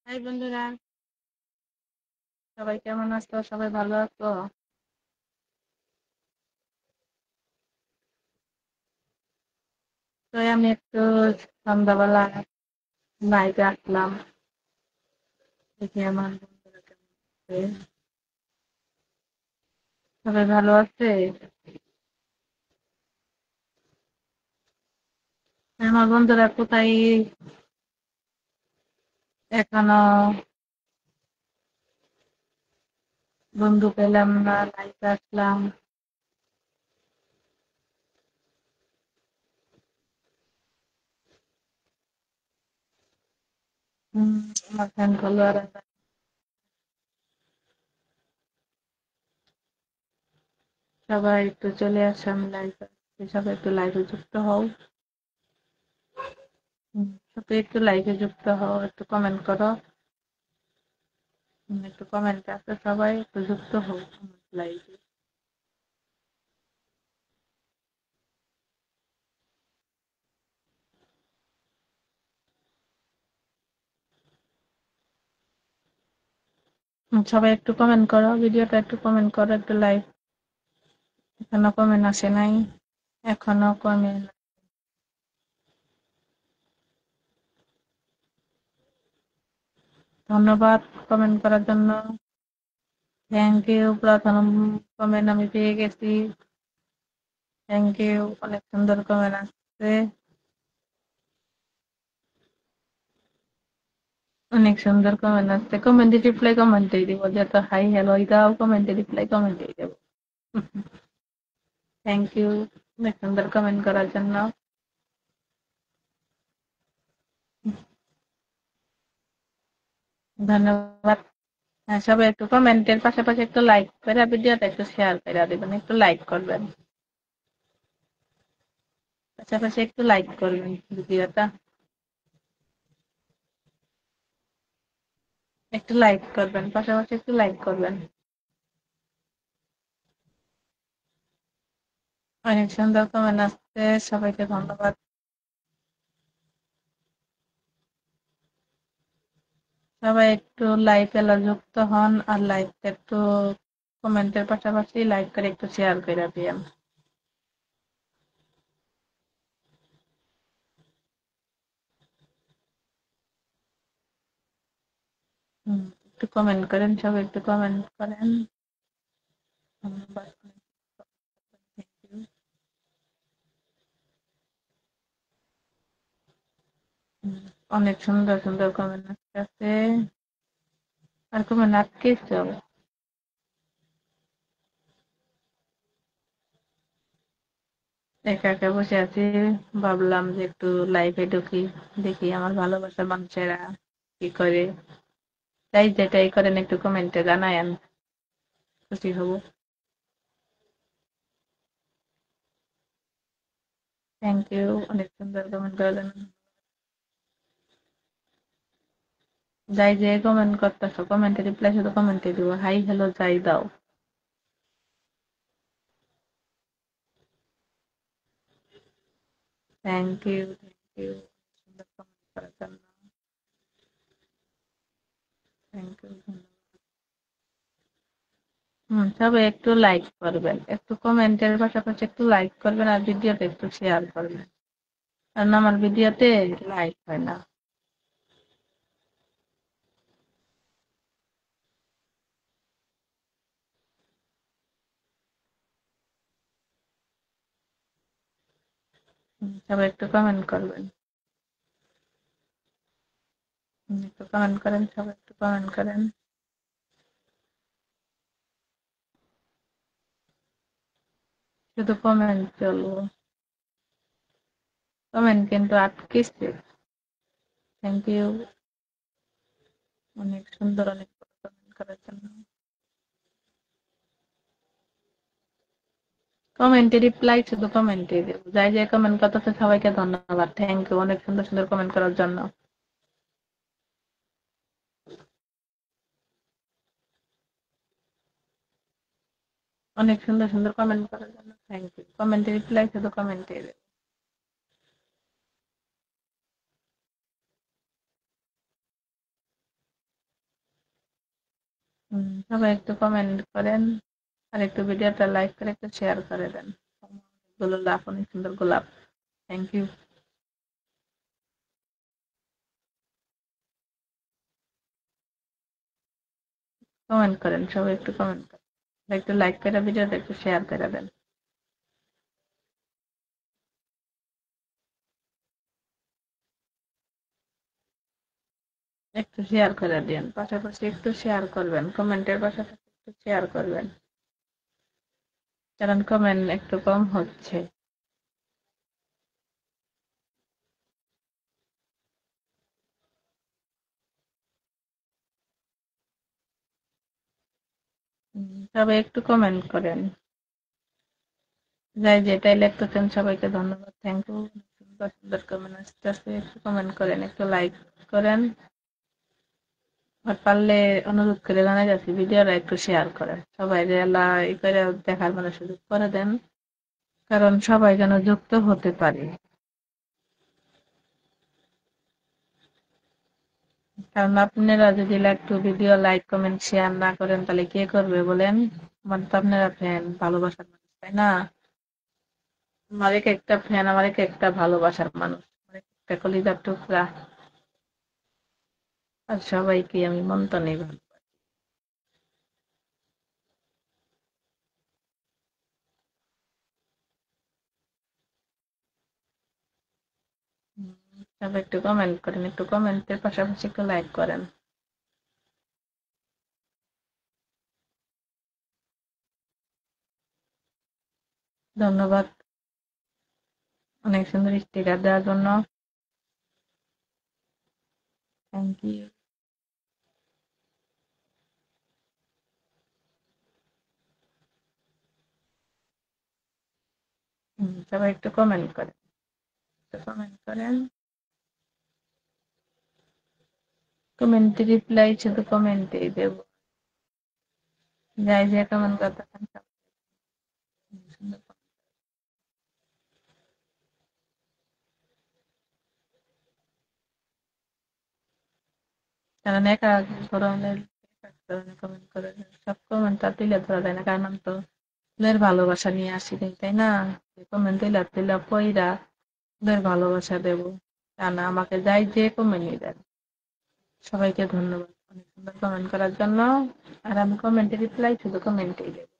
High বন্ধুরা, সবাই কেমন আছো? সবাই ভালো আছো? তো আমি একটু সন্ধ্যাবেলা বাইরে আসলাম, দেখি আমার বন্ধুরা কেমন আছে। সবাই ভালো আছে? আমার বন্ধুরা কোথায় এখনো বন্ধু পেলাম না, লাইফে আসলাম। হম, আমার ফ্যান ফলোয়ার সবাই একটু চলে আসো, আমি লাইফে সবাই একটু লাইভে যুক্ত হও। সবাই একটু লাইভে যুক্ত হও, একটু কমেন্ট করো। একটু কমেন্ট আছে, সবাই একটু যুক্ত হও লাইভে। সবাই একটু কমেন্ট করো, ভিডিওটা একটু কমেন্ট করো, একটু লাইক। এখনো কমেন্ট আসে নাই, এখনো কমেন্ট। ধন্যবাদ কমেন্ট করার জন্য। থ্যাংক ইউ, প্রথম কমেন্ট আমি পেয়ে গেছি। থ্যাংক ইউ, অনেক সুন্দর কমেন্ট আসছে। অনেক সুন্দর কমেন্ট আসছে। কমেন্টে রিপ্লাই কমেন্টেই দিব, যত হাই হ্যালো দাও, কমেন্টে রিপ্লাই কমেন্টেই দেবো। থ্যাংক ইউ অনেক সুন্দর কমেন্ট করার জন্য। ধন্যবাদ। হ্যাঁ, সবাই একটু কমেন্টের পাশাপাশি একটু লাইক করে ভিডিওটা একটু শেয়ার করে দিবেন, একটু লাইক করবেন, পাশাপাশি একটু লাইক করবেন ভিডিওটা। একটু লাইক করবেন, পাশাপাশি একটু লাইক করবেন। অনেক সুন্দর কমেন্ট আসছে, সবাইকে ধন্যবাদ। সবাই একটু লাইক এলা যুক্ত হন, আর লাইক একটু কমেন্টের পাশাপাশি লাইক করে একটু শেয়ার করে দিয়েন। একটু কমেন্ট করেন, সবাই একটু কমেন্ট করেন। ধন্যবাদ। Thank you. অনেক সুন্দর সুন্দর কমেন্ট আসছে। আর কমেন্ট আটকেছে। একা একা বসে আছি, ভাবলাম যে একটু লাইভে ঢুকি, দেখি আমার ভালোবাসার মানুষেরা কি করে। তাই যেটাই করেন একটু কমেন্টে জানায়েন, খুশি হব। থ্যাংক ইউ, অনেক সুন্দর কমেন্ট করার জন্য। যাই যে কমেন্ট করতেছো, কমেন্টে রিপ্লাই শুধু কমেন্টে দিব, হাই হ্যালো যাই দাও। থ্যাংক ইউ, থ্যাংক ইউ, সুন্দর কমেন্ট করার জন্য। থ্যাংক ইউ, সবাই একটু লাইক করবেন, একটু কমেন্টের পাশাপাশি একটু লাইক করবেন, আর ভিডিওটা একটু শেয়ার করবেন, কারণ আমার ভিডিওতে লাইক হয় না। সবাই একটু কমেন্ট করবেন, একটু কমেন্ট করেন, সবাই একটু কমেন্ট করেন। শুধু কমেন্ট চলবো, কমেন্ট কিন্তু আটকেছে। থ্যাংক ইউ, অনেক সুন্দর, অনেক কমেন্ট করার জন্য। কমেন্টে রিপ্লাই শুধু কমেন্টে দেবো, যাই যাই কমেন্ট করতেছে সবাইকে ধন্যবাদ। থ্যাংক ইউ, অনেক সুন্দর সুন্দর কমেন্ট করার জন্য। অনেক সুন্দর সুন্দর কমেন্ট করার জন্য থ্যাংক ইউ। কমেন্টে রিপ্লাই শুধু কমেন্টে দেবো। সবাই একটু কমেন্ট করেন আর একটু ভিডিওটা লাইক করে একটু শেয়ার করে দেন। গোলাপ, অনেক সুন্দর গোলাপ। Thank you. কমেন্ট করেন, সবাই একটু কমেন্ট করেন, একটু লাইক করে ভিডিওটা একটু শেয়ার করে দেন। একটু শেয়ার করে দিন, পাশাপাশি একটু শেয়ার করবেন, কমেন্টের পাশাপাশি একটু শেয়ার করবেন, কারণ কমেন্ট একটু কম হচ্ছে। সবাই একটু কমেন্ট করেন, যাই যেটাই লিখতেছেন সবাইকে ধন্যবাদ, থ্যাংক ইউ। সুন্দর সুন্দর কমেন্ট আসতেছে, একটু কমেন্ট করেন, একটু লাইক করেন, আর পারলে অনুরোধ করে জানাই যাচ্ছি ভিডিওটা একটু শেয়ার করেন, সবাই যে লাইক করে দেখার মানে সুযোগ করে দেন, কারণ সবাই যেন যুক্ত হতে পারে। কারণ আপনারা যদি একটু ভিডিও লাইক কমেন্ট শেয়ার না করেন তাহলে কে করবে বলেন? আমার তো আপনারা ফ্যান, ভালোবাসার মানুষ, তাই না? আমার এক একটা ফ্যান, আমার এক একটা ভালোবাসার মানুষ, আমার এক একটা কলিজার টুকরা। আর সবাইকে আমি মন প্রাণে ভালোবাসি। সবাই একটু কমেন্ট করেন, একটু কমেন্টের পাশাপাশি একটু লাইক করেন। ধন্যবাদ অনেক সুন্দর স্টিকার দেওয়ার জন্য। Thank you. সবাই একটু কমেন্ট করেন, একটু কমেন্ট করেন। কমেন্টে রিপ্লাই শুধু কমেন্টেই দেবো, যাই যে কমেন্ট করতেছেন সব সুন্দর। কারণ একা ধরনের কমেন্ট করে সব কমেন্ট আর তুলে ধরা যায় না, কারণ আমি তো ওদের ভালোবাসা নিয়ে আসি নাই, তাই না? কমেন্ট তুলে তুলে পইরা ওদের ভালোবাসা দেবো, তা না আমাকে যাই যে কমেন্টই দেন। সবাইকে ধন্যবাদ অনেক সুন্দর কমেন্ট করার জন্য, আর আমি কমেন্টে রিপ্লাই শুধু কমেন্টেই দেবো।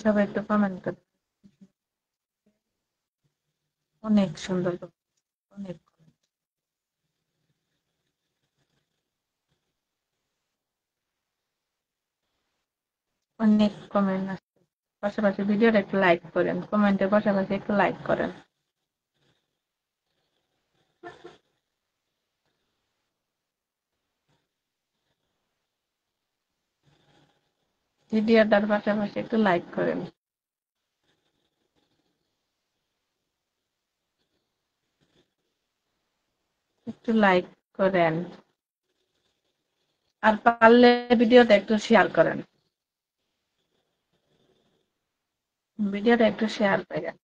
সবাই একটু কমেন্ট করে, অনেক সুন্দর অনেক অনেক কমেন্ট আসছে। পাশাপাশি ভিডিওটা একটু লাইক করেন, কমেন্টের পাশাপাশি একটু লাইক করেন। ভিডিওটার পাশাপাশি একটু লাইক করেন, একটু লাইক করেন, আর পারলে ভিডিওটা একটু শেয়ার করেন, ভিডিওটা একটু শেয়ার করেন,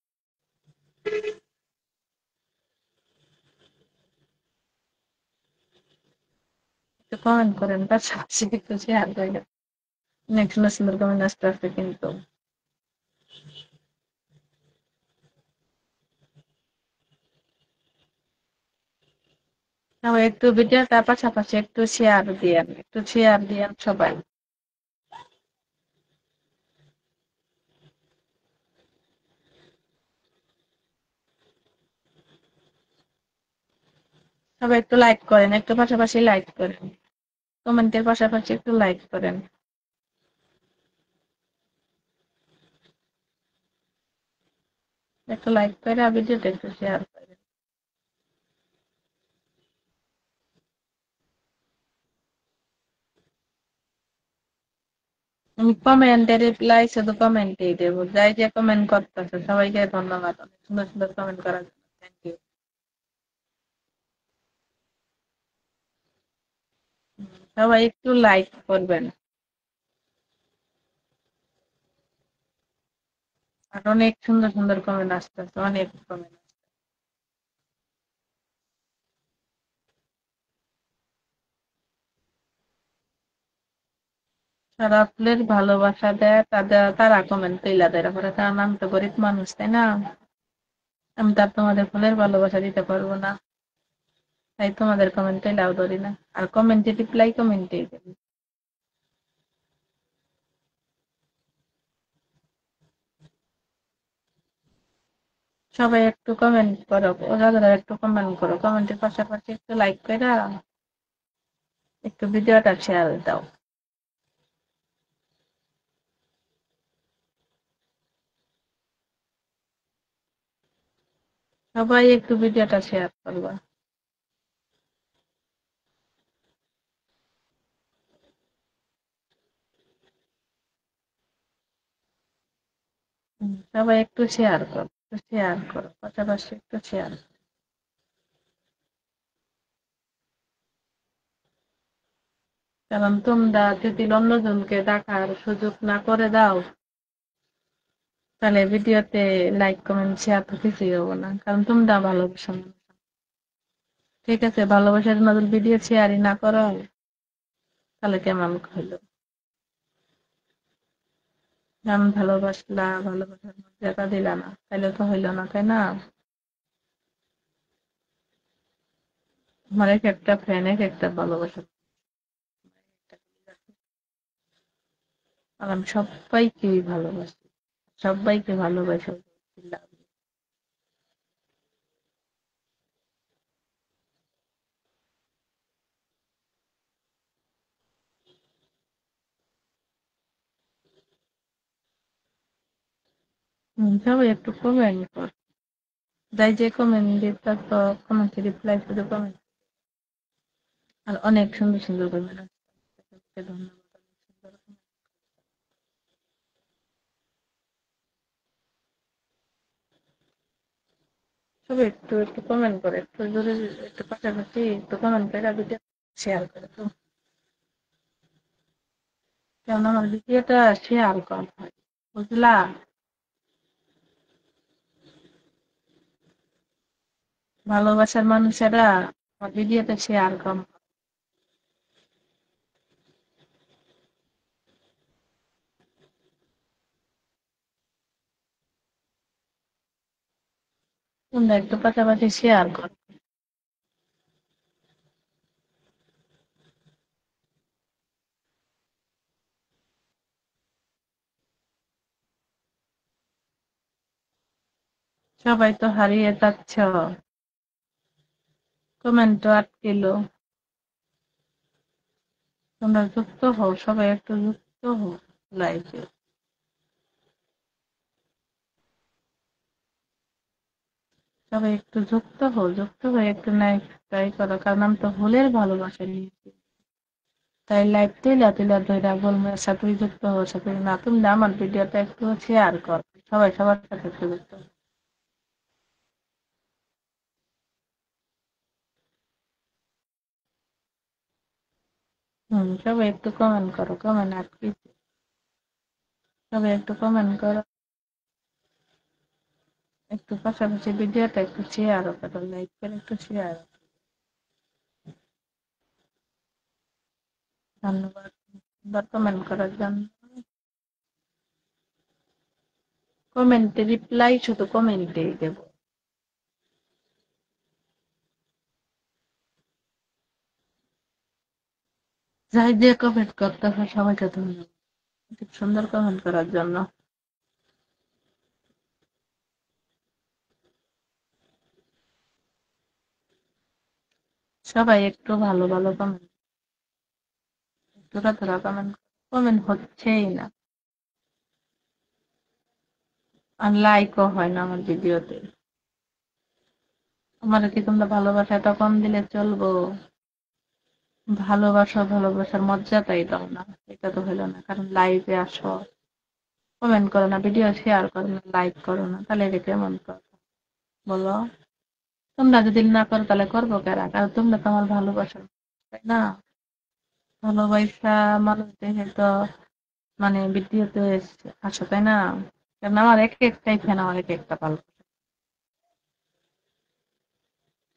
একটু কমেন্ট করেন, পাশাপাশি একটু শেয়ার করেন। অনেক সুন্দর সুন্দর কমেন্ট আসতে আসতে কিন্তু সবাই একটু ভিডিওটা পাশাপাশি একটু শেয়ার দিয়েন, একটু শেয়ার দিয়েন সবাই। সবাই একটু লাইক করেন, একটু পাশাপাশি লাইক করেন, কমেন্টের পাশাপাশি একটু লাইক করেন, একটু লাইক করে ভিডিওটা একটু শেয়ার করেন। আমি কমেন্টে রিপ্লাই শুধু কমেন্টেই দেবো, যাই যে কমেন্ট করতেছে সবাইকে ধন্যবাদ অনেক সুন্দর সুন্দর কমেন্ট করার জন্য, থ্যাংক ইউ। সবাই একটু লাইক করবেন, আর অনেক সুন্দর সুন্দর কমেন্ট আসতেছে, অনেক কমেন্ট। সারা ফুলের ভালোবাসা দেয় তারা কমেন্ট তুইলা দেয়, পরে কারণ আমি তো গরিব মানুষ, তাই না? আমি তো আর তোমাদের ফুলের ভালোবাসা দিতে পারবো না, তাই তোমাদের কমেন্ট তুইলাও ধরি না। আর কমেন্টে রিপ্লাই কমেন্টে দেবে। সবাই একটু কমেন্ট করো, ওরা একটু কমেন্ট করো, কমেন্টের পাশাপাশি একটু লাইক করে একটু ভিডিওটা শেয়ার দাও। সবাই একটু ভিডিওটা শেয়ার করবা। সবাই একটু শেয়ার করো, একটু শেয়ার করো, পাশাপাশি একটু শেয়ার। কারণ তোমরা যদি অন্যজনকে দেখার সুযোগ না করে দাও, তাহলে ভিডিওতে লাইক কমেন্ট শেয়ার তো কিছুই হবো না, কারণ তোমরা ভালোবাসো না। ঠিক আছে, ভালোবাসার জন্য যদি ভিডিও শেয়ারই না করো, তাহলে কেমন হইলো? যেমন ভালোবাসলা, ভালোবাসার মর্যাদা দিলা না, তাহলে তো হইলো না, তাই না? আমার এক একটা ফ্যান এক একটা ভালোবাসা। আর আমি সবাইকেই ভালোবাসি, সবাইকে ভালোবাসি। সবাই একটু কমেন্ট কর, যাই যে কমেন্ট দিতে তো কমেন্টে রিপ্লাই শুধু কমেন্ট। আর অনেক সুন্দর সুন্দর কমেন্ট আছে, ধন্যবাদ। অনেক সুন্দর comment। সবাই একটু একটু কমেন্ট করে, একটু জোরে একটু পাশাপাশি একটু কমেন্ট করে ভিডিও শেয়ার করে তো, কেন আমার ভিডিওটা শেয়ার কম হয়, বুঝলা? ভালোবাসার মানুষেরা আমার ভিডিওটা শেয়ার কম। তোমরা একটু পাশাপাশি শেয়ার করো। সবাই তো হারিয়ে যাচ্ছ, কমেন্টও আটকিলো। তোমরা যুক্ত হও, সবাই একটু যুক্ত হও লাইভে। সবাই একটু যুক্ত হও, যুক্ত হয়ে একটু লাইক ট্রাই করো, কারণ আমি তো ভুলের ভালোবাসা নিয়েছি, তাই লাইভ তুইলা তুইলা ধইরা বলবো সাথে যুক্ত হও, সাথে না তুমি আমার ভিডিওটা একটু শেয়ার কর, সবাই সবার সাথে একটু যুক্ত হও। সবাই একটু কমেন্ট করো, কমেন্ট আটকে, সবাই একটু কমেন্ট করো, একটু পাশাপাশি ভিডিওটা একটু শেয়ারও করো, লাইক করে একটু শেয়ার। ধন্যবাদ কমেন্ট করার জন্য। কমেন্টে রিপ্লাই শুধু কমেন্টেই দেবো। যাই যে কমেন্ট করতে হয় সবাইকে ধন্যবাদ খুব সুন্দর কমেন্ট করার জন্য। সবাই একটু ভালো ভালো কমেন্ট, ধরা কমেন্ট, কমেন্ট হচ্ছেই না, আর লাইকও হয় না আমার ভিডিওতে। আমার কি তোমরা ভালোবাসা তখন দিলে চলবো? ভালোবাসা, ভালোবাসার মর্যাদাই দাও না, এটা তো হলো না, কারণ লাইভে আসো, কমেন্ট করো না, ভিডিও শেয়ার করো না, লাইক করো না, তাহলে এটা কেমন কথা বলো? তোমরা যদি না করো তাহলে করবো কারা? কারণ তোমরা তো আমার ভালোবাসো, তাই না? ভালোবাসা মানুষ দেখে তো মানে ভিডিওতে আসো, তাই না? কারণ আমার এক একটাই ফ্যান, আমার এক একটা ভালো।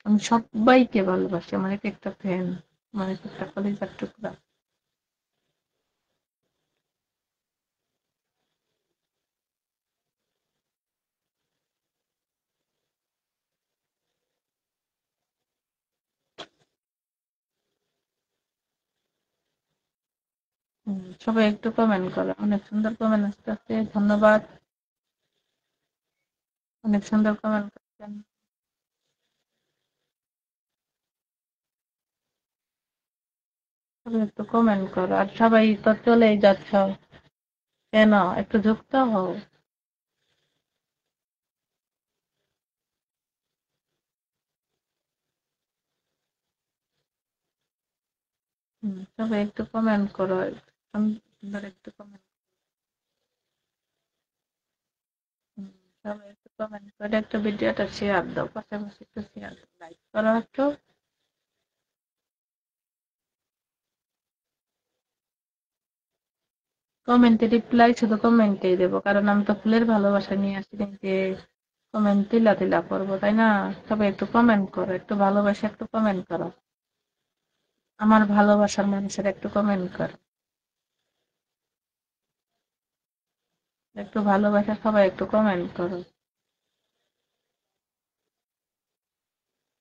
আমি সবাইকে ভালোবাসি, আমার এক একটা ফ্যান, আমার এক একটা কলিজার টুকরা। সবাই একটু কমেন্ট করো, অনেক সুন্দর কমেন্ট আসতেছে, ধন্যবাদ। অনেক সুন্দর কমেন্ট করছেন। সবাই একটু কমেন্ট করো, আর সবাই তো চলেই যাচ্ছ কেন, একটু যুক্ত হও। সবাই একটু কমেন্ট করো, সুন্দর একটু কমেন্ট। সবাই একটু কমেন্ট করে একটা ভিডিওটা শেয়ার দাও, পাশাপাশি একটু শেয়ার দাও, লাইক করো একটু। কমেন্টে রিপ্লাই শুধু কমেন্টেই দেবো, কারণ আমি তো ফুলের ভালোবাসা নিয়ে আসি, যে কমেন্ট তিলা তিলা করবো, তাই না? সবাই একটু কমেন্ট করো, একটু ভালোবাসা, একটু কমেন্ট করো। আমার ভালোবাসার মানুষের একটু কমেন্ট করো, একটু ভালোবাসা, সবাই একটু কমেন্ট করো।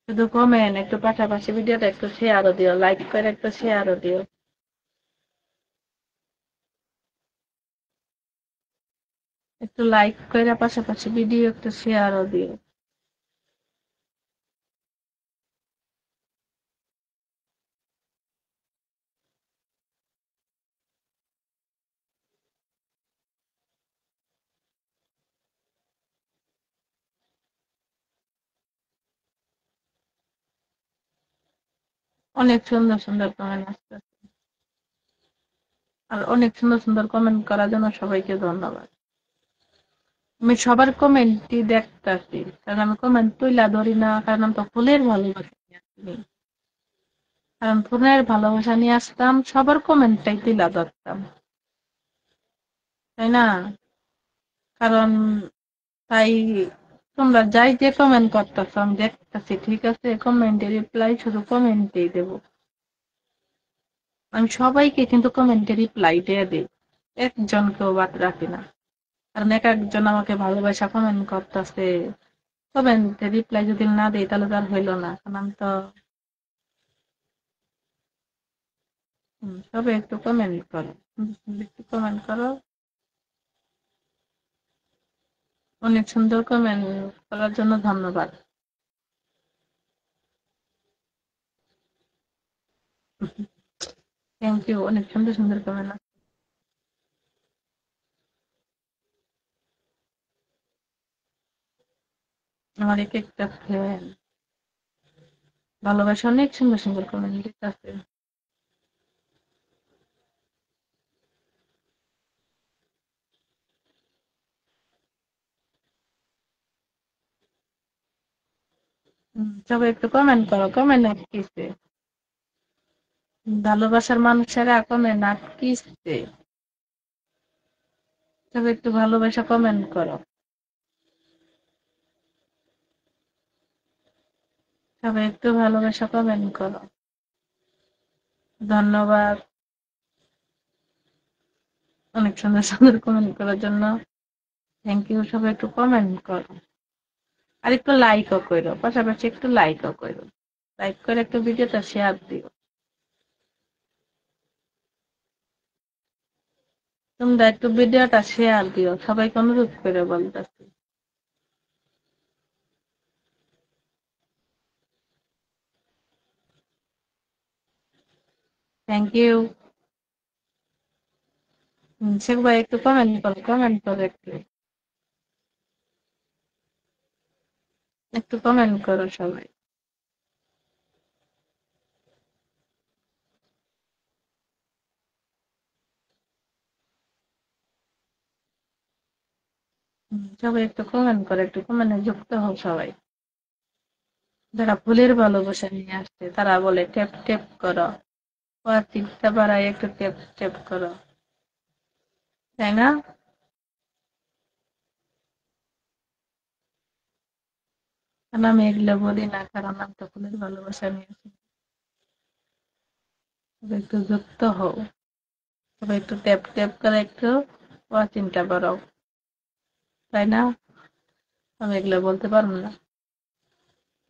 শুধু কমেন্ট, একটু পাশাপাশি ভিডিওটা একটু শেয়ারও দিও, লাইক করে একটু শেয়ারও দিও। একটু লাইক করে পাশাপাশি ভিডিও একটু শেয়ারও দিও। অনেক সুন্দর সুন্দর কমেন্ট আসছে, আর অনেক সুন্দর সুন্দর কমেন্ট করার জন্য সবাইকে ধন্যবাদ। আমি সবার কমেন্টই দেখতাছি, কারণ আমি কমেন্ট তুইলা ধরি না, কারণ আমি তো ফুলের ভালোবাসা নিয়ে আসি। কারণ ফুলের ভালোবাসা নিয়ে আসতাম, সবার কমেন্টটাই তুইলা ধরতাম, তাই না? কারণ তাই তোমরা যাই যে কমেন্ট করতেছ আমি দেখতেছি, ঠিক আছে, কমেন্টে রিপ্লাই শুধু কমেন্টেই দেবো। আমি সবাইকে কিন্তু কমেন্টে রিপ্লাই দিয়ে দিই, একজনকেও বাদ রাখি না। কারণ এক একজন আমাকে ভালোবাসা কমেন্ট করতেছে, কমেন্টে রিপ্লাই যদি না দিই তাহলে তো আর হইলো না, কারণ আমি তো সবাই একটু কমেন্ট করো, একটু কমেন্ট করো। অনেক সুন্দর কমেন্ট করার জন্য ধন্যবাদ। থ্যাংক ইউ, অনেক সুন্দর সুন্দর কমেন্ট। আমার এক একটা ফ্যান ভালোবাসা অনেক সুন্দর সুন্দর কমেন্ট দিতেছে। সবাই একটু কমেন্ট করো, কমেন্ট আটকিছে, ভালোবাসার মানুষেরা কমেন্ট আটকিছে। সবাই একটু ভালোবাসা কমেন্ট করো, সবাই একটু ভালোবাসা কমেন্ট করো। ধন্যবাদ অনেক সুন্দর সুন্দর কমেন্ট করার জন্য, থ্যাংক ইউ। সবাই একটু কমেন্ট করো, আর একটু লাইকও করো, পাশাপাশি একটু লাইকও করো, লাইক করে একটু ভিডিওটা শেয়ার দিও। তোমরা একটু ভিডিওটা শেয়ার দিও, সবাইকে অনুরোধ করে বলতেছি। Thank you. শেখ ভাই একটু কমেন্ট করো, কমেন্ট করো, একটু একটু কমেন্ট করো সবাই। সবাই একটু কমেন্ট করো, একটু কমেন্টে যুক্ত হও সবাই। যারা ফুলের ভালোবাসা নিয়ে আসছে তারা বলে টেপ টেপ করো, চিন্তা বাড়াই একটু টেপ টেপ করো, তাই না? কারণ আমি এগুলো বলি না, কারণ আমি তো ফুলের ভালোবাসা নিয়েছি। তবে একটু যুক্ত হও, তবে একটু ট্যাপ ট্যাপ করে একটু চিন্তা করো, তাই না? আমি এগুলো বলতে পারবো না।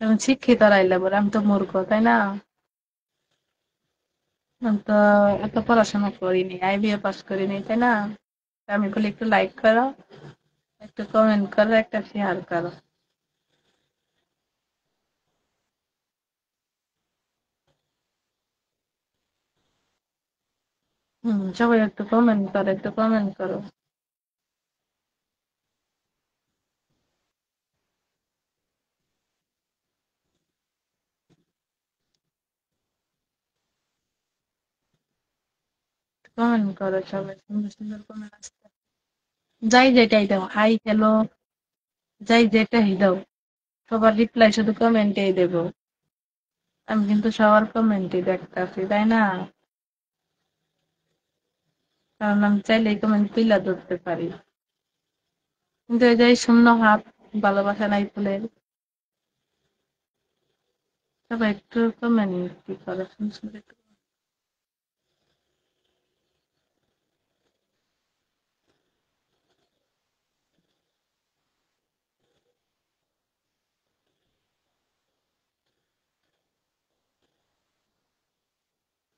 আমি শিক্ষিত রাইলে বলে, আমি তো মূর্খ, তাই না? আমি তো এত পড়াশোনা করিনি, আইবিএ পাস করিনি, তাই না? আমি বলি একটু লাইক করো, একটু কমেন্ট করো, একটা শেয়ার করো। সবাই একটু কমেন্ট করো, একটু কমেন্ট করো। কমেন্ট করো, সবাই সুন্দর সুন্দর কমেন্ট আসতে। যাই যেটাই দাও, হাই হ্যালো, যাই যেটাই দাও, সবার রিপ্লাই শুধু কমেন্টেই দেবো। আমি কিন্তু সবার কমেন্টই দেখতাছি, তাই না? কারণ আমি চাইলেই কমেন্ট তুইলা ধরতে পারি। কিন্তু এই যে শূন্য হাত, ভালোবাসা নাই ফুলের। সবাই একটু কমেন্ট কি করে, সুন্দর সুন্দর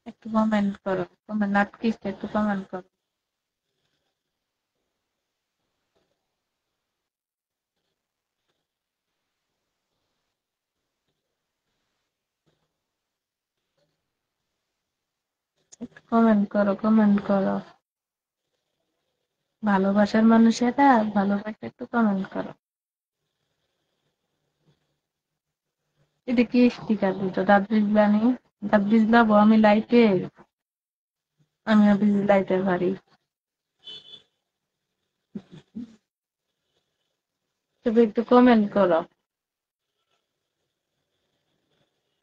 একটু কমেন্ট করো, কমেন্ট আটকিস, একটু কমেন্ট করো। একটু কমেন্ট করো, কমেন্ট করো। ভালোবাসার মানুষেরা ভালোবাসা, একটু কমেন্ট করো। এটা কি স্টিকার দিতো, দাঁত বিজলানি? দাঁত বিজলাবো আমি লাইটে? আমিও বিজলাইতে পারি। তবে একটু কমেন্ট করো,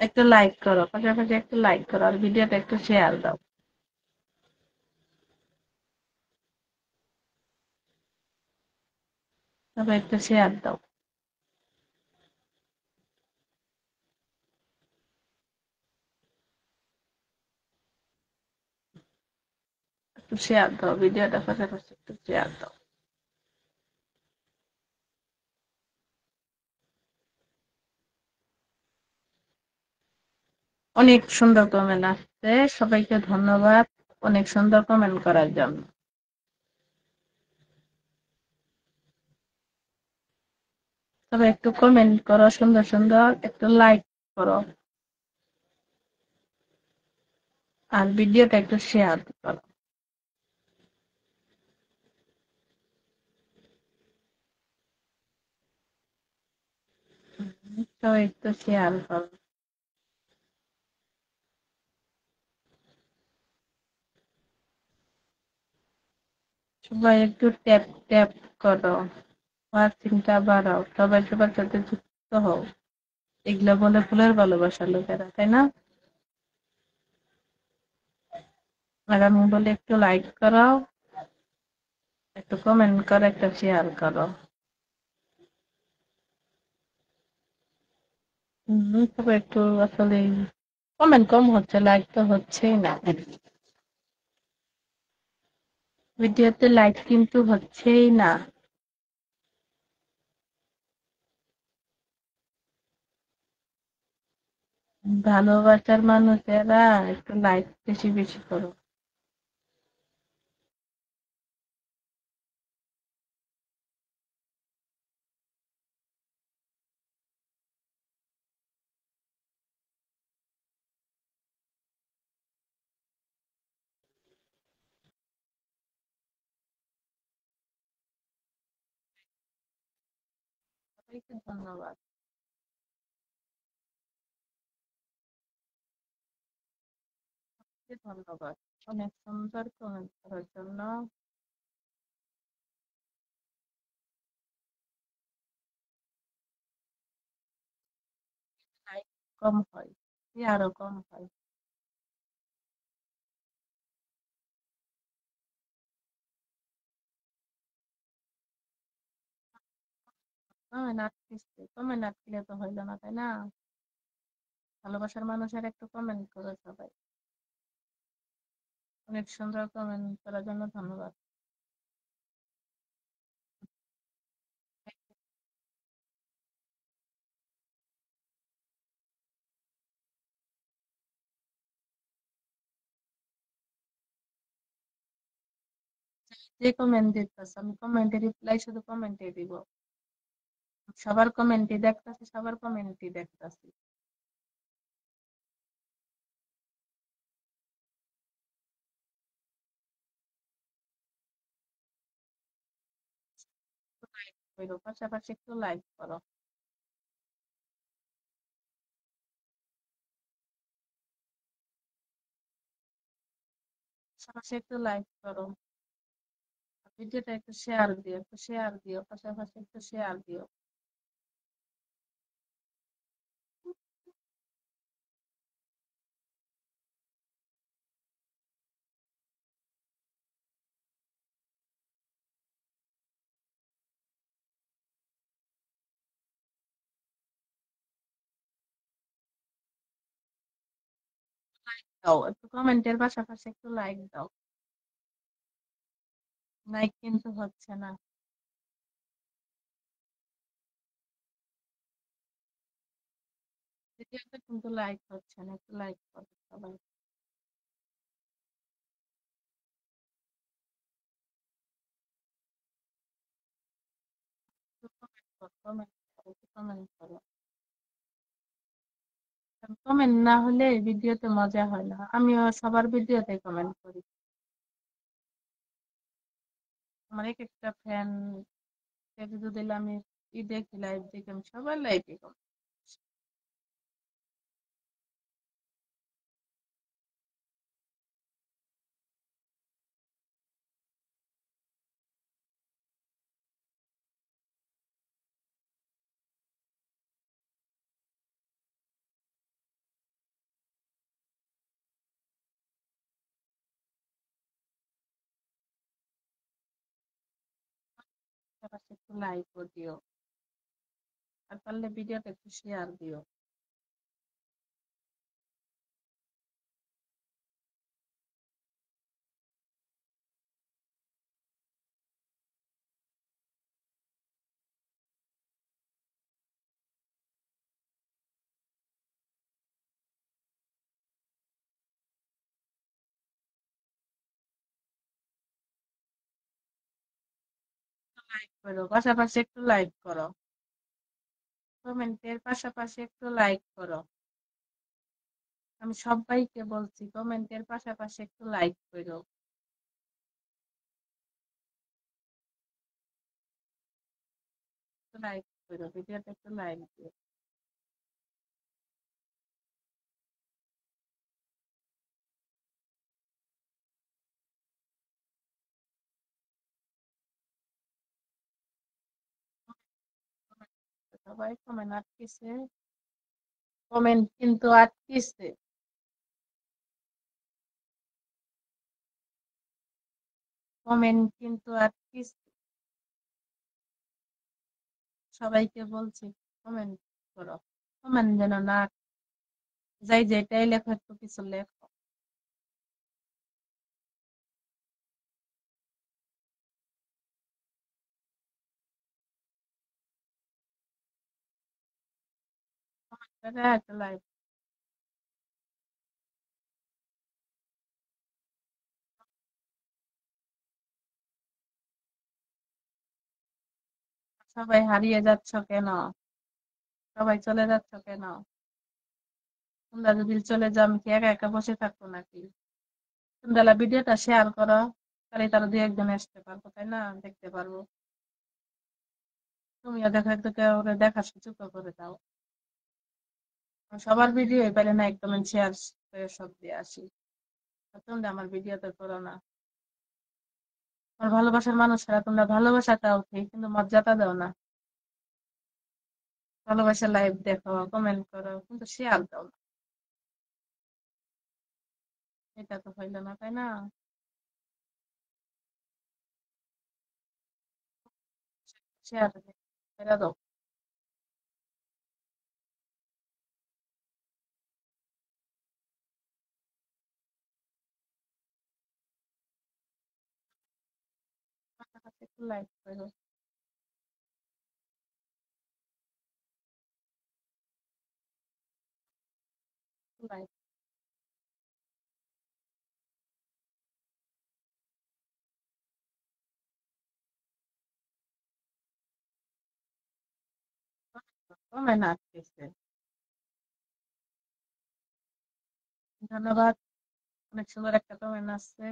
একটু লাইক করো, পাশাপাশি একটু লাইক করো, আর ভিডিওটা একটু শেয়ার দাও। তবে একটু শেয়ার দাও। একটু শেয়ার দাও ভিডিওটা, পাশাপাশি একটু শেয়ার দাও। অনেক সুন্দর কমেন্ট আসছে, সবাইকে ধন্যবাদ অনেক সুন্দর কমেন্ট করার জন্য। তবে একটু কমেন্ট করো সুন্দর সুন্দর, একটু লাইক করো, আর ভিডিওটা একটু শেয়ার করো। তো একটু শেয়ার করো। সবাই একটু ট্যাপ ট্যাপ করো, ওয়াচিংটা বাড়াও, সবাই সবার সাথে যুক্ত হও। এগুলা বলে ফুলের ভালোবাসা লোকেরা, তাই না? আর আমি বলি একটু লাইক করো, একটু কমেন্ট করো, একটা শেয়ার করো। তবে একটু আসলে কমেন্ট কম হচ্ছে, লাইক তো হচ্ছেই না। ভিডিওতে লাইক কিন্তু হচ্ছেই না। ভালোবাসার মানুষেরা একটু লাইক বেশি বেশি করো। সবাইকে ধন্যবাদ। ধন্যবাদ অনেক সুন্দর কমেন্ট করার জন্য। লাইক কম হয়, আরো কম হয়। কমেন্ট আটকিছে, কমেন্ট আটকিলে তো হইলো না, তাই না? ভালোবাসার মানুষের একটু কমেন্ট করো সবাই। অনেক সুন্দর কমেন্ট করার জন্য ধন্যবাদ। যে কমেন্ট দিতেছ আমি কমেন্টে রিপ্লাই শুধু কমেন্টে দিব। সবার কমেন্টই দেখতাছি, সবার কমেন্টই দেখতাছি। লাইক করো, পাশাপাশি একটু লাইক করো। পাশাপাশি একটু লাইক করো। ভিডিওটা একটু শেয়ার দিও, একটু শেয়ার দিও, পাশাপাশি একটু শেয়ার দিও। দাও একটু কমেন্টের পাশাপাশি একটু লাইক দাও। লাইক কিন্তু হচ্ছে না। ভিডিওটা কিন্তু লাইক হচ্ছে না, একটু লাইক করো সবাই। একটু কমেন্ট করো, কমেন্ট করো, একটু কমেন্ট করো। কমেন্ট না হলে ভিডিওতে মজা হয় না। আমিও সবার ভিডিওতে কমেন্ট করি। আমার এক একটা ফ্যান যদি আমি দেখি, লাইভ দেখি, আমি সবার লাইভে কমেন্ট। পাশাপাশি একটু লাইকও দিও। আর পারলে ভিডিওটা একটু শেয়ার দিও। লাইক করো, পাশাপাশি একটু লাইক করো। কমেন্টের পাশাপাশি একটু লাইক করো। আমি সবাইকে বলছি কমেন্টের পাশাপাশি একটু লাইক করো। একটু লাইক করো, ভিডিওটা একটু লাইক দিও। সবাই কমেন্ট আটকেছে, কমেন্ট কিন্তু আটকেছে। কমেন্ট কিন্তু আটকেছে। সবাইকে বলছি কমেন্ট করো। কমেন্ট যেন না, যাই যেটাই লেখো একটু কিছু লেখো। একটা লাইক। সবাই হারিয়ে যাচ্ছ কেন? সবাই চলে যাচ্ছ কেন? তোমরা যদি চলে যাও আমি কি একা একা বসে থাকবো নাকি? তোমরা ভিডিওটা শেয়ার করো, তাহলে তারা দুই একজন আসতে পারবো, তাই না? দেখতে পারবো। তুমিও দেখো, একটু ওরা দেখার সুযোগ করে দাও। সবার ভিডিও পারে না একদম শেয়ার করে সব দিয়ে আসি। আর তোমরা আমার ভিডিওতে করো না। আমার ভালোবাসার মানুষরা, তোমরা ভালোবাসা দাও ঠিক, কিন্তু মর্যাদা দাও না। ভালোবাসা লাইভ দেখো, কমেন্ট করো, কিন্তু শেয়ার দাও না। এটা তো হইলো না, তাই না? শেয়ার দাও। লাইক করো, লাইক। কমেন্ট আসতেছে। ধন্যবাদ। অনেক সুন্দর একটা কমেন্ট আসছে।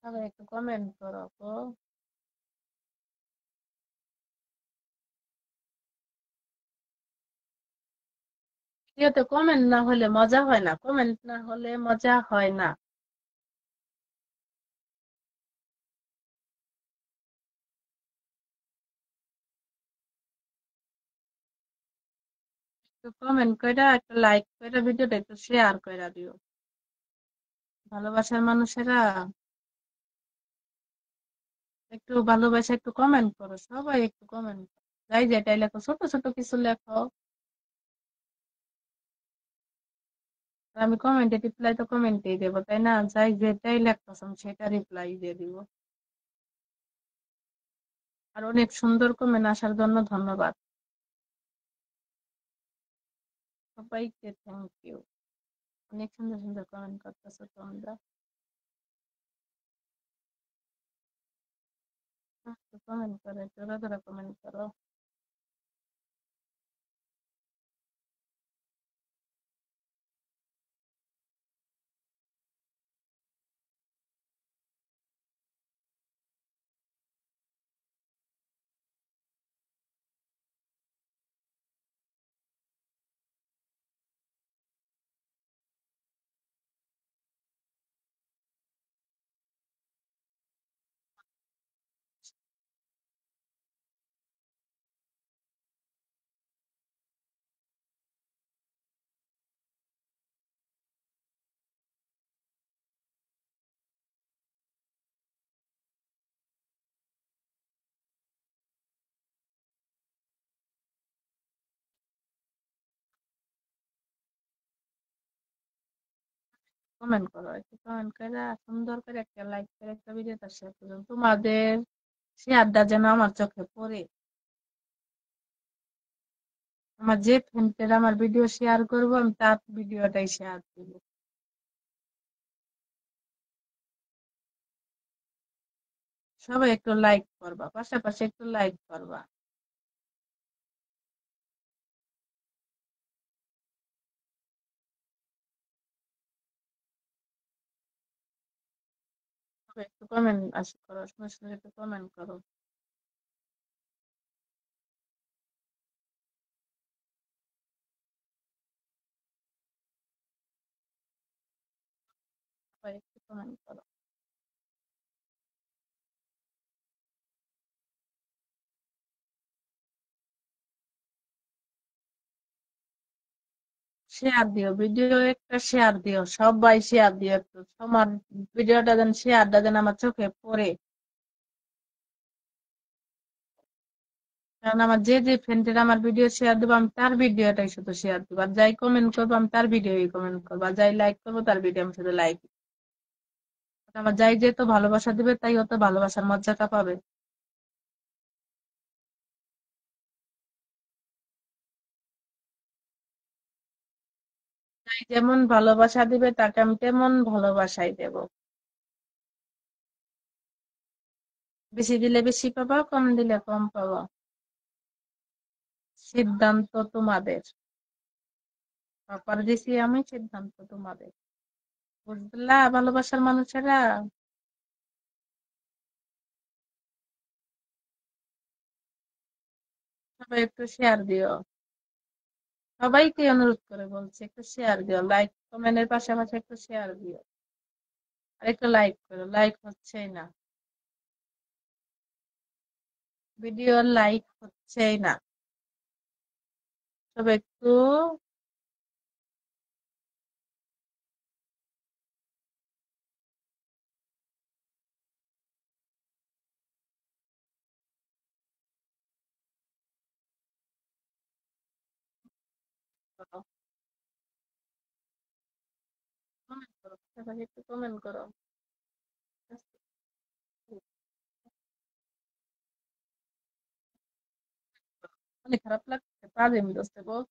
সবাই একটু কমেন্ট করো তো। ভিডিওতে কমেন্ট না হলে মজা হয় না, কমেন্ট না হলে মজা হয় না। একটু কমেন্ট কইরা, একটু লাইক কইরা, ভিডিওটা একটু শেয়ার কইরা দিও। ভালোবাসার মানুষেরা একটু ভালোবাসা, একটু কমেন্ট করো, সবাই একটু কমেন্ট করো। যাই যেটাই লেখো, ছোট ছোট কিছু লেখো। আর আমি কমেন্টে রিপ্লাই তো কমেন্টেই দেবো, তাই না? যাই যেটাই লেখতেছ আমি সেটা রিপ্লাই দিয়ে দিব। আর অনেক সুন্দর কমেন্ট আসার জন্য ধন্যবাদ সবাইকে, থ্যাংক ইউ। অনেক সুন্দর সুন্দর কমেন্ট করতেছো তোমরা। কমেন্ট করো, জোরে জোরে কমেন্ট করো। কমেন্ট করো, একটু কমেন্ট করে সুন্দর করে একটা লাইক করে একটা ভিডিওটা শেয়ার করো। তোমাদের শেয়ারটা যেন আমার চোখে পড়ে। আমার যে ফ্রেন্ডের আমার ভিডিও শেয়ার করবো, আমি তার ভিডিওটাই শেয়ার দিব। সবাই একটু লাইক করবা, পাশাপাশি একটু লাইক করবা। সবাই একটু কমেন্ট করো, সুন্দর সুন্দর একটু কমেন্ট করো। সবাই একটু কমেন্ট করো। শেয়ার দিও, ভিডিও একটা শেয়ার দিও, সবাই শেয়ার দিও একটু। তোমার ভিডিওটা যেন, শেয়ারটা যেন আমার চোখে পড়ে। কারণ আমার যে যে ফ্রেন্ডের আমার ভিডিও শেয়ার দেবো, আমি তার ভিডিওটাই শুধু শেয়ার দেবো। আর যাই কমেন্ট করবো আমি তার ভিডিওই কমেন্ট করবো, আর যাই লাইক করবো তার ভিডিও আমি শুধু লাইক। আমার যাই যে তো ভালোবাসা দিবে, তাই অত ভালোবাসার মর্যাদা পাবে। যাই যেমন ভালোবাসা দিবে তাকে আমি তেমন ভালোবাসাই দেব। বেশি দিলে বেশি পাবা, কম দিলে কম পাবা। সিদ্ধান্ত তোমাদের। অফার দিছি আমি, সিদ্ধান্ত তোমাদের। বুঝলা ভালোবাসার মানুষেরা? সবাই একটু শেয়ার দিও। সবাইকে অনুরোধ করে বলছি, একটু শেয়ার দিও, লাইক কমেন্টের পাশাপাশি একটু শেয়ার দিও। আর একটু লাইক করো, লাইক হচ্ছেই না। ভিডিও লাইক হচ্ছেই না। সবাই একটু করো, কমেন্ট করো, সবাই একটু কমেন্ট করো। অনেক খারাপ লাগছে পাজিম দোস্ত বল।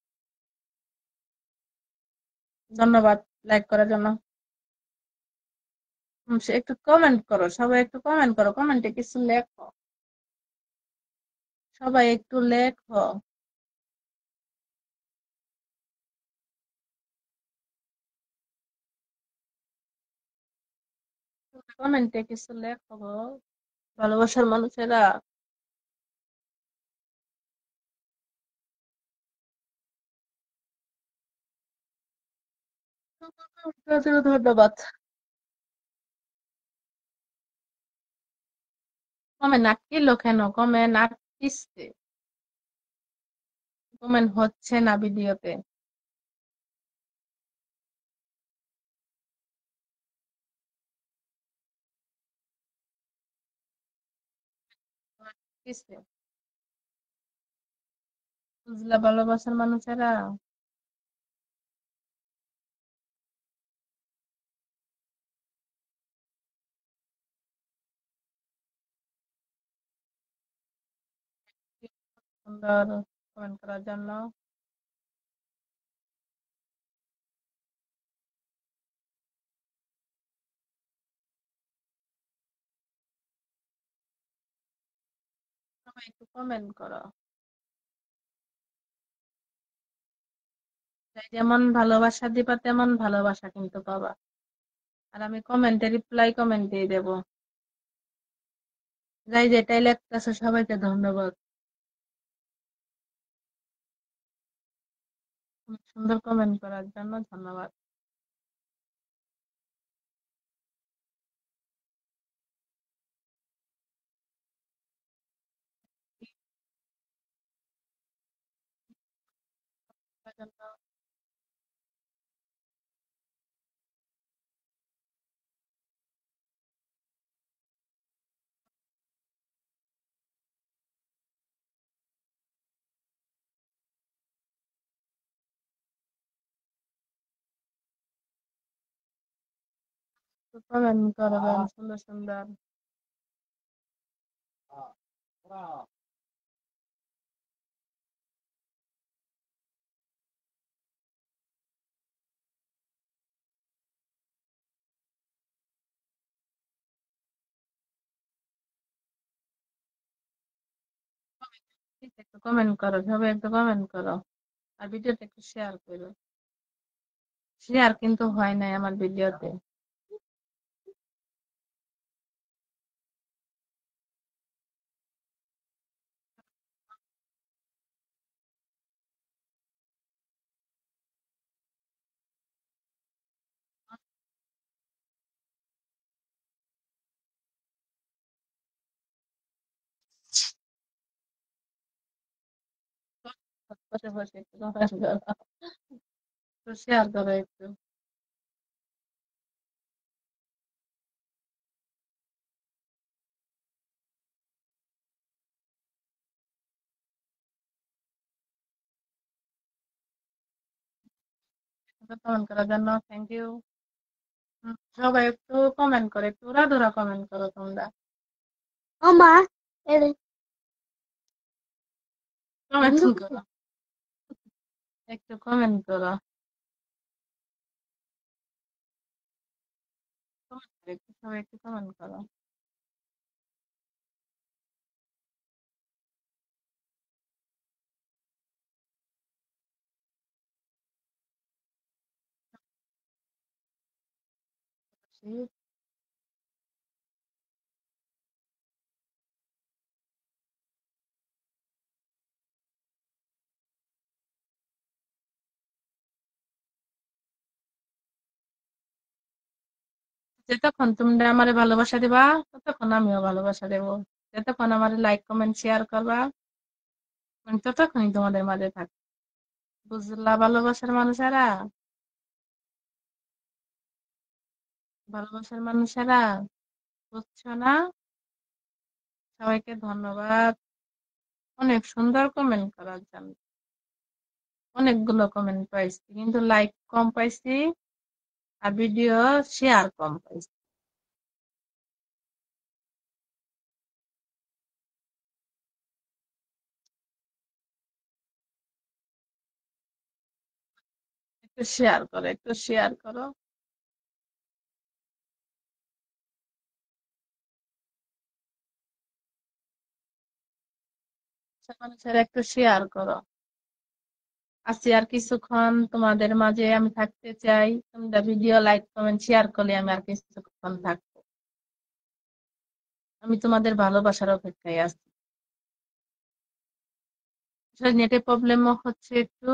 ধন্যবাদ লাইক করার জন্য। সে একটু কমেন্ট করো, সবাই একটু কমেন্ট করো, কমেন্টে কিছু লেখো, সবাই একটু লেখো, কমেন্টে কিছু লেখো গো, ভালোবাসার মানুষেরা। ধন্যবাদ। কমেন্ট আটকিলো কেন? কমেন্ট আটকিছে, কমেন্ট হচ্ছে না ভিডিওতে। আটকিছে, বুঝলা ভালোবাসার মানুষেরা। সুন্দর কমেন্ট করার জন্য। সবাই একটু কমেন্ট করো। তাই যেমন ভালোবাসা দিবা তেমন ভালোবাসা কিন্তু পাবা। আর আমি কমেন্টে রিপ্লাই কমেন্ট দিয়ে দেবো। যাই যেটাই লেখতেছে সবাইকে ধন্যবাদ। সুন্দর কমেন্ট করার জন্য ধন্যবাদ। কমেন্ট করবেন সুন্দর সুন্দর। একটু কমেন্ট করো, সবাই একটু কমেন্ট করো, আর ভিডিওটা একটু শেয়ার করো। শেয়ার কিন্তু হয় নাই আমার ভিডিওতে। বসে বসে একটু কমেন্ট করো, একটু শেয়ার করো একটু। কমেন্ট করার জন্য থ্যাংক ইউ। সবাই একটু কমেন্ট করো, একটু উড়াধুরা কমেন্ট করো তোমরা। মা কমেন্ট করো, একটু কমেন্ট করো, কমেন্ট করো একটু, সবাই একটু কমেন্ট করো। যতক্ষণ তোমরা আমারে ভালোবাসা দিবা ততক্ষণ আমিও ভালোবাসা দেবো। যতক্ষণ আমার লাইক কমেন্ট শেয়ার করবা আমি ততক্ষণই তোমাদের মাঝে থাকবো। বুঝলা ভালোবাসার মানুষেরা, ভালোবাসার মানুষেরা, বুঝছো না? সবাইকে ধন্যবাদ অনেক সুন্দর কমেন্ট করার জন্য। অনেকগুলো কমেন্ট পাইছি কিন্তু লাইক কম পাইছি, আর ভিডিও শেয়ার কম পাইছি। একটু শেয়ার করো। মানুষের একটু শেয়ার করো। আছি আর কিছুক্ষণ তোমাদের মাঝে আমি থাকতে চাই। তোমরা ভিডিও লাইক কমেন্ট শেয়ার করলে আমি আর কিছুক্ষণ থাকবো। আমি তোমাদের ভালোবাসার অপেক্ষায় আছি। আসলে নেটের প্রবলেমও হচ্ছে একটু।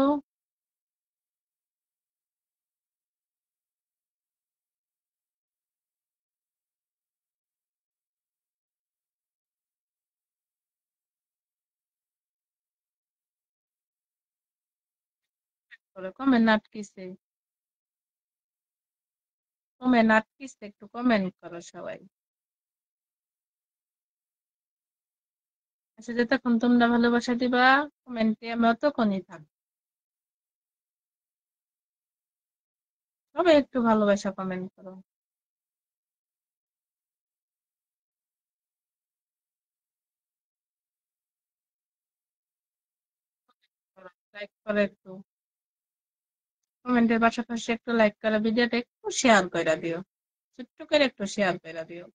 কমেন্ট আটকিছে, কমেন্ট আটকিছে, একটু কমেন্ট করো সবাই। আচ্ছা, যতক্ষণ তোমরা ভালোবাসা দিবা কমেন্টে আমি অতক্ষণই থাকবো। সবাই একটু ভালোবাসা কমেন্ট করো। লাইক করে একটু, কমেন্টের পাশাপাশি একটু লাইক করে ভিডিওটা একটু শেয়ার করে দিও। ছোট্ট করে একটু শেয়ার করে দিও।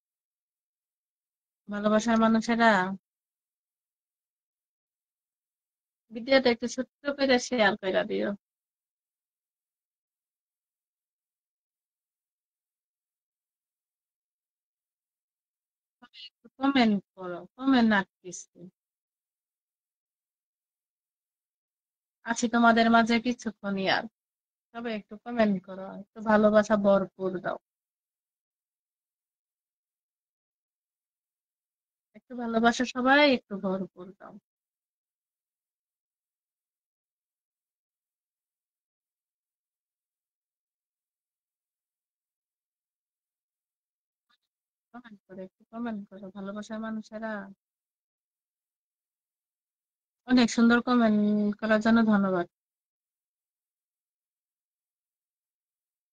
ভালোবাসার মানুষেরা ভিডিওটা একটু ছোট্ট করে শেয়ার করে দিও। কমেন্ট করো, কমেন্ট আটকিছে। আছি তোমাদের মাঝে কিছুক্ষণই আর। সবাই একটু কমেন্ট করো, একটু ভালোবাসা ভরপুর দাও। একটু ভালোবাসা সবাই একটু ভরপুর দাও। কমেন্ট করে একটু কমেন্ট করো ভালোবাসার মানুষেরা। অনেক সুন্দর কমেন্ট করার জন্য ধন্যবাদ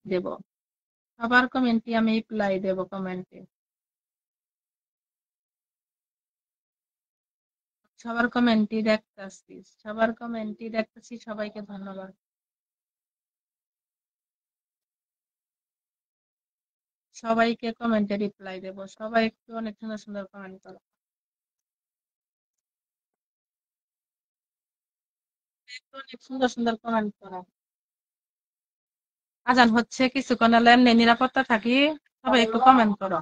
দেব। সবার কমেন্টই আমি রিপ্লাই দেব কমেন্টে। সবার কমেন্টই দেখতেছি, সবার কমেন্টই দেখতেছি, সবাইকে ধন্যবাদ। সবাইকে কমেন্টে রিপ্লাই দেব। সবাই একটু অনেক সুন্দর সুন্দর কমেন্ট করো। একটু অনেক সুন্দর সুন্দর কমেন্ট করো। আজান হচ্ছে, কিছুক্ষণ হলে এমনি নিরাপত্তা থাকি। সবাই একটু কমেন্ট করো।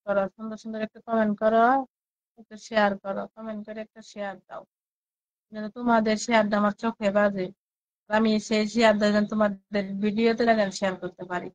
করো, সুন্দর সুন্দর একটা কমেন্ট করো, একটু শেয়ার করো, কমেন্ট করে একটা শেয়ার দাও, যেন তোমাদের শেয়ারটা আমার চোখে বাজে। আমি সেই শেয়ার যেন তোমাদের ভিডিওতে যেন শেয়ার করতে পারি।